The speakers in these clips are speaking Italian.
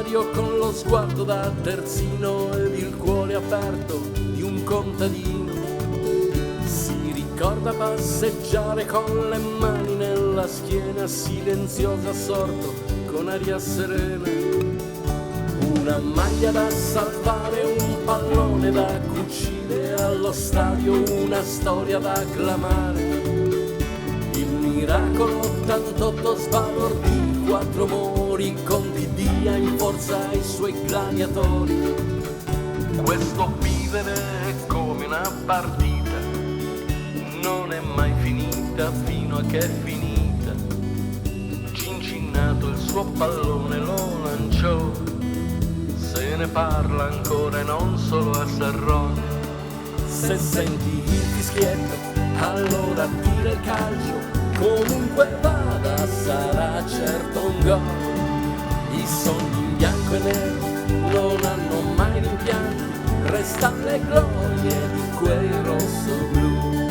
stadio con lo sguardo da terzino ed il cuore aperto di un contadino. Si ricorda passeggiare con le mani nella schiena, silenzioso assorto con aria serena. Una maglia da salvare, un pallone da cucire, allo stadio una storia da acclamare. Il miracolo 88 sbalordì, 4 mori, condidia in forza ai suoi gladiatori. Questo vivere è come una partita, non è mai finita fino a che è finita. Cincinnato il suo pallone lo lanciò, se ne parla ancora e non solo a Sarrone. Se senti il fischietto, allora tira il calcio, comunque vada sarà certo un gol. I sogni in bianco e nero non hanno mai rimpianti, restano le glorie di quei rosso-blu.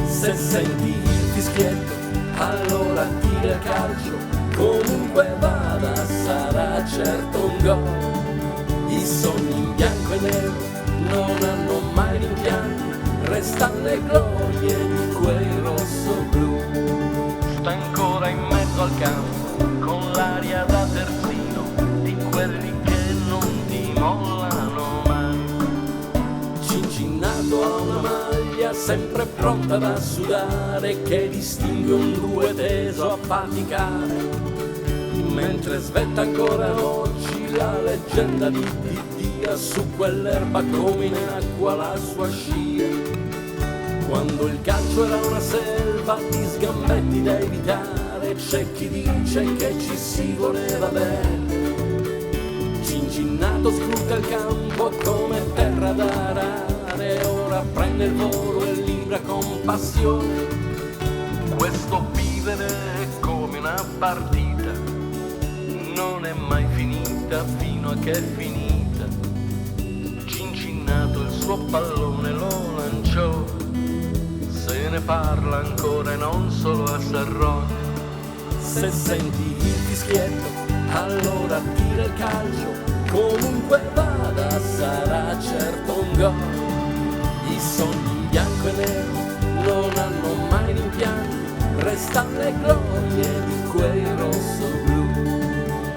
Se senti il fischietto, allora tira il calcio, comunque vada sarà certo un gol. I sogni in bianco e nero non hanno mai rimpianti, restano le glorie di quei rosso-blu. Sta ancora in mezzo al campo con l'aria da terzino di quelli che non ti mollano mai. Cincinnato a una maglia sempre pronta da sudare, che distingue un due teso a faticare. Mentre svetta ancora oggi la leggenda di Diddia, su quell'erba come in acqua la sua scia. Quando il calcio era una selva di sgambetti da evitare, c'è chi dice che ci si voleva bene. Cincinnato scruta il campo come terra da arare, ora prende il volo e libra con passione. Questo vivere è come una partita, non è mai finita fino a che è finita. Cincinnato il suo pallone lo lanciò, se ne parla ancora e non solo a Sarrone. Se senti il fischietto, allora tira il calcio, comunque vada sarà certo un gol. I sogni in bianco e nero non hanno mai rimpianti, restano le glorie di quei rosso-blu.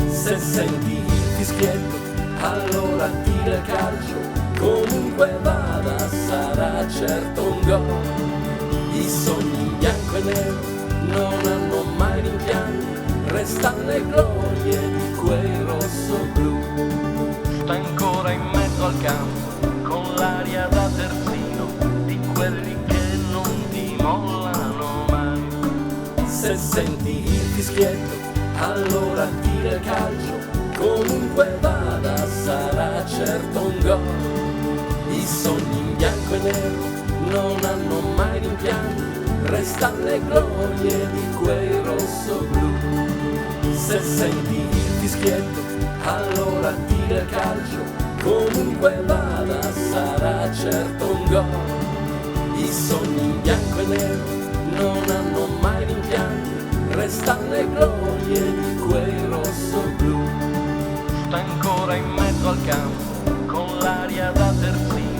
Se senti il fischietto, allora tira il calcio, comunque vada sarà certo un gol. I sogni in bianco e nero non hanno mai rimpianti, restano le glorie di quei rosso-blu. Sta ancora in mezzo al campo con l'aria da terzino di quelli che non ti mollano mai. Se senti il fischietto, allora tira il calcio, comunque vada sarà certo un gol. I sogni in bianco e nero non hanno mai rimpianti, restano le glorie di quei rosso-blu. Se senti il fischietto, allora tira il calcio, comunque vada sarà certo un gol. I sogni in bianco e nero non hanno mai rimpianti, restano le glorie di quei rosso-blu. Sta ancora in mezzo al campo con l'aria da terzino